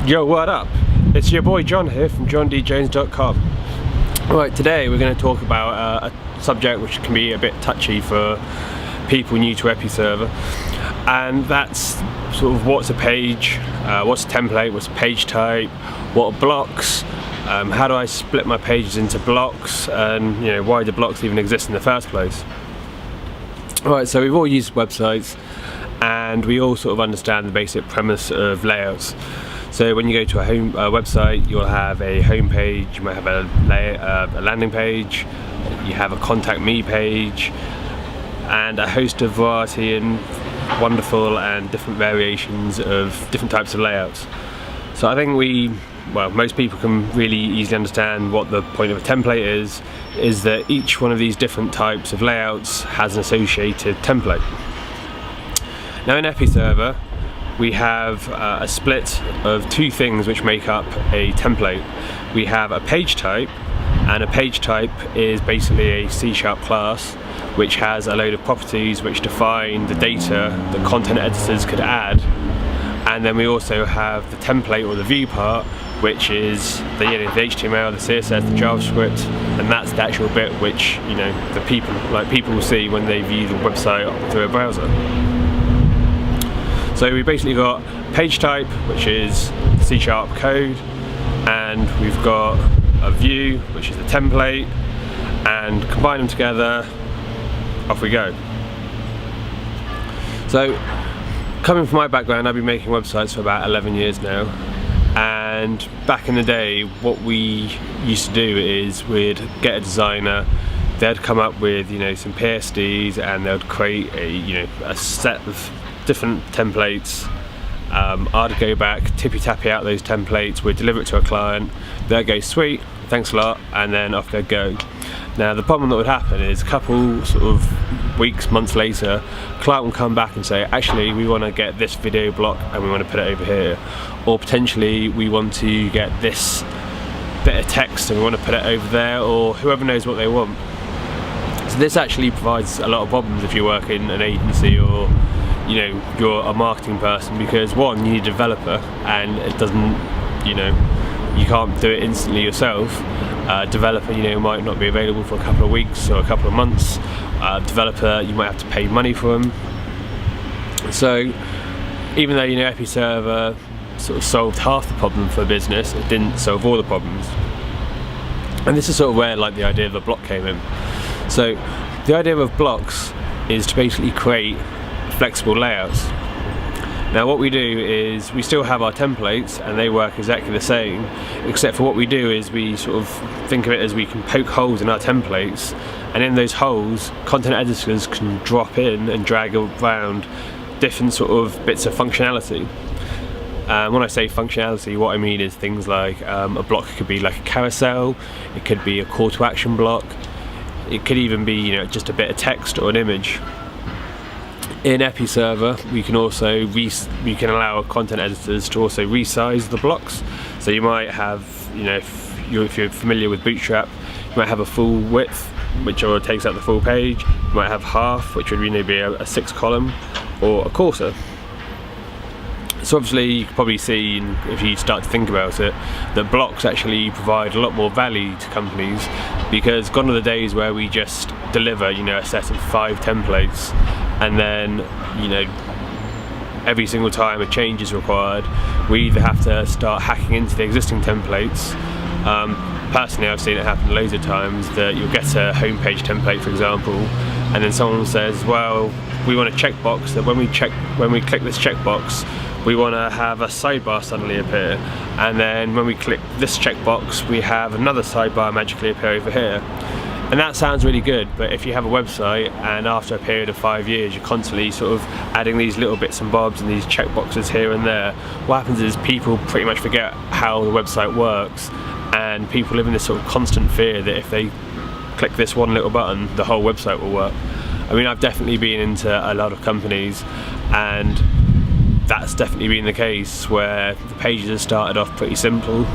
Yo, what up? It's your boy John here from jondjones.com. Alright, today we're going to talk about a subject which can be a bit touchy for people new to Episerver, and that's sort of what's a page, what's a template, what's a page type, what are blocks, how do I split my pages into blocks, and why do blocks even exist in the first place. Alright, so we've all used websites and we all sort of understand the basic premise of layouts. So when you go to a website, you'll have a home page, you might have a landing page, you have a contact me page, and a host of variety and wonderful and different variations of different types of layouts. So I think most people can really easily understand what the point of a template is that each one of these different types of layouts has an associated template. Now in Episerver, we have a split of two things which make up a template. We have a page type, and a page type is basically a C# class which has a load of properties which define the data that content editors could add. And then we also have the template or the view part, which is the HTML, the CSS, the JavaScript, and that's the actual bit which the people will see when they view the website through a browser. So we basically got page type, which is C# code, and we've got a view, which is the template, and combine them together, off we go. So coming from my background, I've been making websites for about 11 years now, and back in the day what we used to do is we'd get a designer, they'd come up with some PSDs, and they'd create a set of different templates. I'd go back, tippy-tappy out those templates, we'd deliver it to a client, they'd go, sweet, thanks a lot, and then off they'd go. Now the problem that would happen is a couple sort of weeks, months later, client will come back and say, actually we want to get this video block and we want to put it over here, or potentially we want to get this bit of text and we want to put it over there, or whoever knows what they want. So this actually provides a lot of problems if you work in an agency or you're a marketing person, because one, you need a developer, and it doesn't, you can't do it instantly yourself. Developer, might not be available for a couple of weeks or a couple of months. Developer, you might have to pay money for them. So even though Episerver sort of solved half the problem for a business, it didn't solve all the problems. And this is sort of where the idea of a block came in. So the idea of blocks is to basically create flexible layouts. Now what we do is we still have our templates and they work exactly the same, except for what we do is we sort of think of it as we can poke holes in our templates, and in those holes content editors can drop in and drag around different sort of bits of functionality. When I say functionality, what I mean is things like a block could be like a carousel, it could be a call to action block, it could even be just a bit of text or an image. In Episerver, we can also allow content editors to also resize the blocks. So you might have, if you're familiar with Bootstrap, you might have a full width, which takes up the full page. You might have half, which would be a 6-column, or a quarter. So obviously you can probably see, if you start to think about it, that blocks actually provide a lot more value to companies, because gone are the days where we just deliver a set of 5 templates, and then every single time a change is required, we either have to start hacking into the existing templates. Personally, I've seen it happen loads of times that you'll get a homepage template, for example, and then someone says, well, we want a checkbox that when we click this checkbox, we want to have a sidebar suddenly appear, and then when we click this checkbox, we have another sidebar magically appear over here. And that sounds really good, but if you have a website and after a period of 5 years you're constantly sort of adding these little bits and bobs and these checkboxes here and there, what happens is people pretty much forget how the website works, and people live in this sort of constant fear that if they click this one little button, the whole website will work. I mean, I've definitely been into a lot of companies, and that's definitely been the case where the pages have started off pretty simple,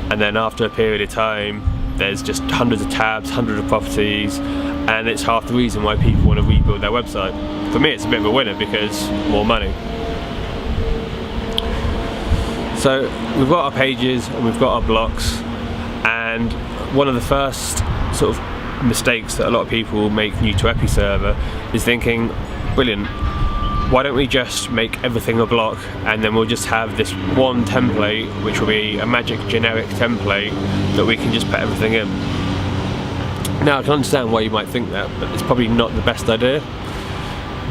and then after a period of time there's just hundreds of tabs, hundreds of properties, and it's half the reason why people want to rebuild their website. For me it's a bit of a winner because more money. So we've got our pages and we've got our blocks, and one of the first sort of mistakes that a lot of people make new to Episerver is thinking, brilliant, why don't we just make everything a block and then we'll just have this one template which will be a magic generic template that we can just put everything in. Now I can understand why you might think that, but it's probably not the best idea.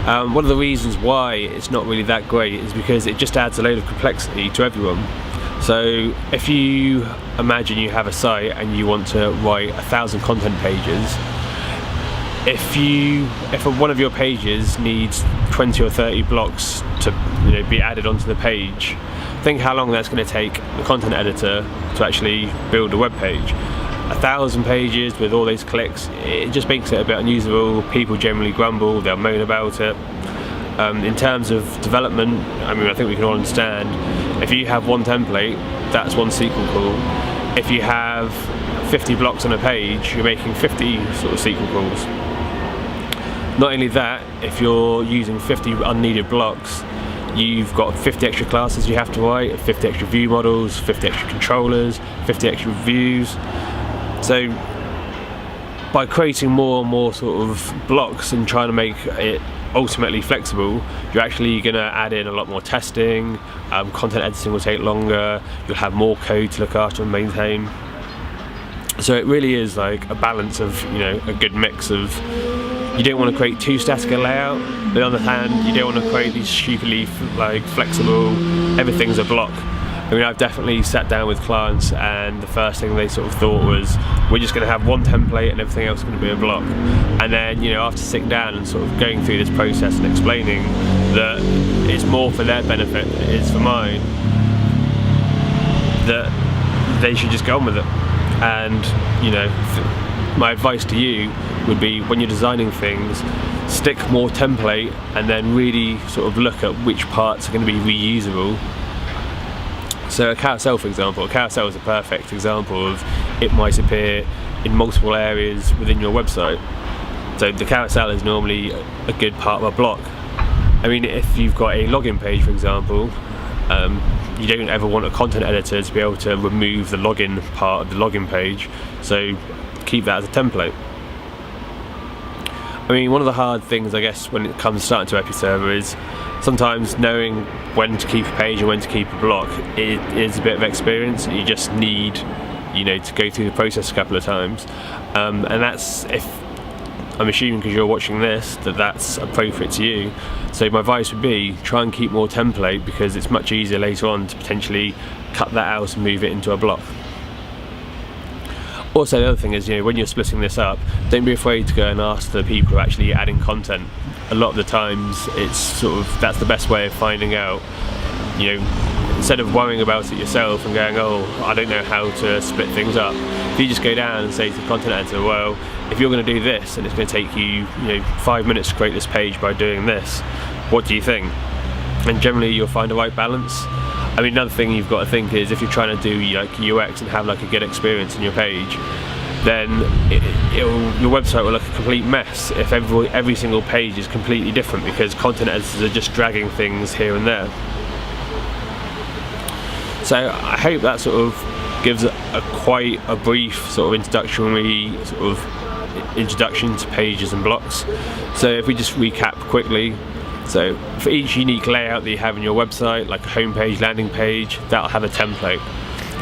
One of the reasons why it's not really that great is because it just adds a load of complexity to everyone. So if you imagine you have a site and you want to write 1,000 content pages, if one of your pages needs 20 or 30 blocks to be added onto the page, think how long that's going to take the content editor to actually build a web page. 1,000 pages with all those clicks, it just makes it a bit unusable. People generally grumble, they'll moan about it. In terms of development, I think we can all understand, if you have one template, that's one SQL call. If you have 50 blocks on a page, you're making 50 sort of SQL calls. Not only that, if you're using 50 unneeded blocks, you've got 50 extra classes you have to write, 50 extra view models, 50 extra controllers, 50 extra views. So by creating more and more sort of blocks and trying to make it ultimately flexible, you're actually going to add in a lot more testing, content editing will take longer, you'll have more code to look after and maintain. So it really is like a balance of, a good mix of, you don't want to create too static a layout, but on the other hand, you don't want to create these stupidly flexible, everything's a block. I've definitely sat down with clients and the first thing they sort of thought was, we're just going to have one template and everything else is going to be a block. And then, after sitting down and sort of going through this process and explaining that it's more for their benefit than it is for mine, that they should just go on with it. And, my advice to you would be, when you're designing things, stick more template and then really sort of look at which parts are going to be reusable. So a carousel, for example, a carousel is a perfect example of it might appear in multiple areas within your website. So the carousel is normally a good part of a block. If you've got a login page, for example, you don't ever want a content editor to be able to remove the login part of the login page, so keep that as a template. One of the hard things, I guess, when it comes to starting to Episerver is sometimes knowing when to keep a page and when to keep a block. It is a bit of experience. You just need, to go through the process a couple of times. And that's, if I'm assuming because you're watching this, that's appropriate to you. So my advice would be, try and keep more template, because it's much easier later on to potentially cut that out and move it into a block. Also, the other thing is, when you're splitting this up, don't be afraid to go and ask the people who are actually adding content. A lot of the times, it's that's the best way of finding out. Instead of worrying about it yourself and going, oh, I don't know how to split things up, if you just go down and say to the content editor, well, if you're going to do this and it's going to take you, 5 minutes to create this page by doing this, what do you think? And generally, you'll find the right balance. Another thing you've got to think is, if you're trying to do UX and have a good experience in your page, then your website will look a complete mess if every single page is completely different, because content editors are just dragging things here and there. So I hope that sort of gives quite a brief sort of introduction to pages and blocks. So if we just recap quickly. So for each unique layout that you have in your website, like a home page, landing page, that'll have a template.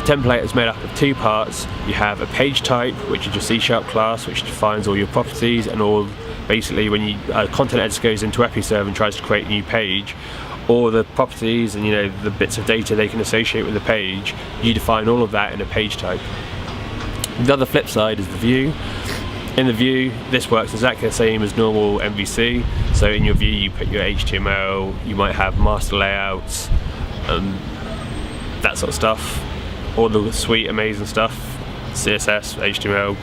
The template is made up of two parts. You have a page type, which is your C# class, which defines all your properties and all. Basically, when a content editor goes into Episerver and tries to create a new page, all the properties and the bits of data they can associate with the page, you define all of that in a page type. The other flip side is the view. In the view, this works exactly the same as normal MVC. So in your view, you put your HTML, you might have master layouts, that sort of stuff. All the sweet, amazing stuff, CSS, HTML,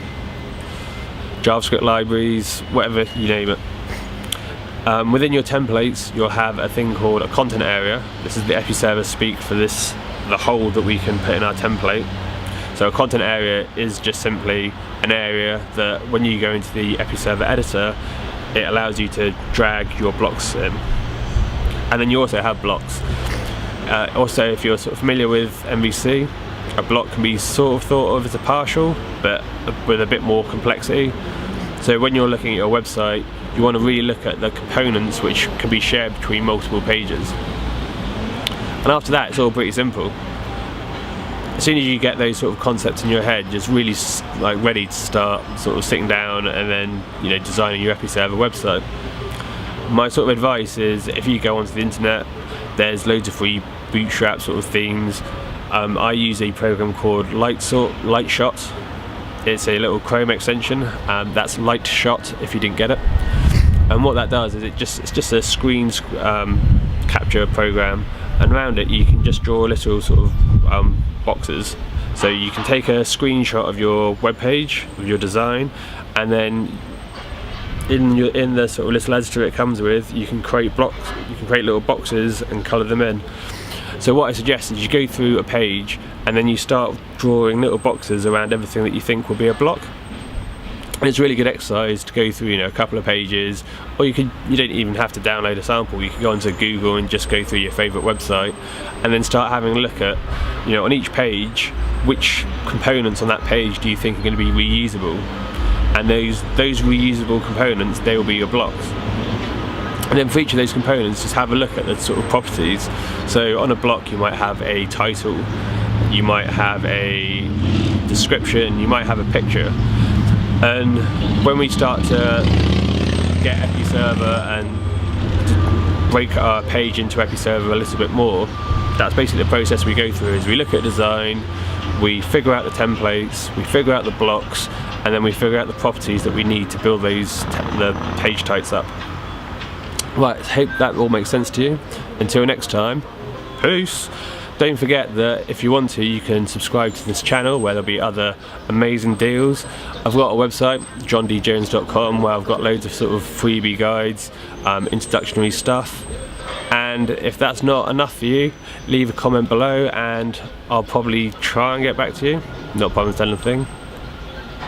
JavaScript libraries, whatever, you name it. Within your templates, you'll have a thing called a content area. This is the Episerver speak for the hole that we can put in our template. So a content area is just simply an area that when you go into the Episerver editor, it allows you to drag your blocks in. And then you also have blocks. Also, if you're sort of familiar with MVC, a block can be sort of thought of as a partial, but with a bit more complexity. So when you're looking at your website, you want to really look at the components which can be shared between multiple pages. And after that, it's all pretty simple. As soon as you get those sort of concepts in your head, just really like ready to start sort of sitting down and then, you know, designing your Episerver website. My sort of advice is, if you go onto the internet, there's loads of free bootstrap sort of themes. I use a program called Lightshot. It's a little Chrome extension. That's Lightshot if you didn't get it. And what that does is it's just a screen capture program, and around it you can just draw little sort of boxes. So you can take a screenshot of your web page, of your design, and then in the sort of little editor it comes with, you can create blocks. You can create little boxes and colour them in. So what I suggest is you go through a page and then you start drawing little boxes around everything that you think will be a block. And it's a really good exercise to go through, you know, a couple of pages, or you don't even have to download a sample. You can go onto Google and just go through your favourite website and then start having a look at, you know, on each page, which components on that page do you think are going to be reusable, and those reusable components, they will be your blocks. And then for each of those components, just have a look at the sort of properties. So on a block you might have a title, you might have a description, you might have a picture. And when we start to get Episerver and break our page into Episerver a little bit more, that's basically the process we go through. Is we look at design, we figure out the templates, we figure out the blocks, and then we figure out the properties that we need to build the page types up. Right, I hope that all makes sense to you. Until next time, peace! Don't forget that if you want to, you can subscribe to this channel where there'll be other amazing deals. I've got a website, jondjones.com, where I've got loads of sort of freebie guides, introductory stuff. And if that's not enough for you, leave a comment below and I'll probably try and get back to you. Not promised anything.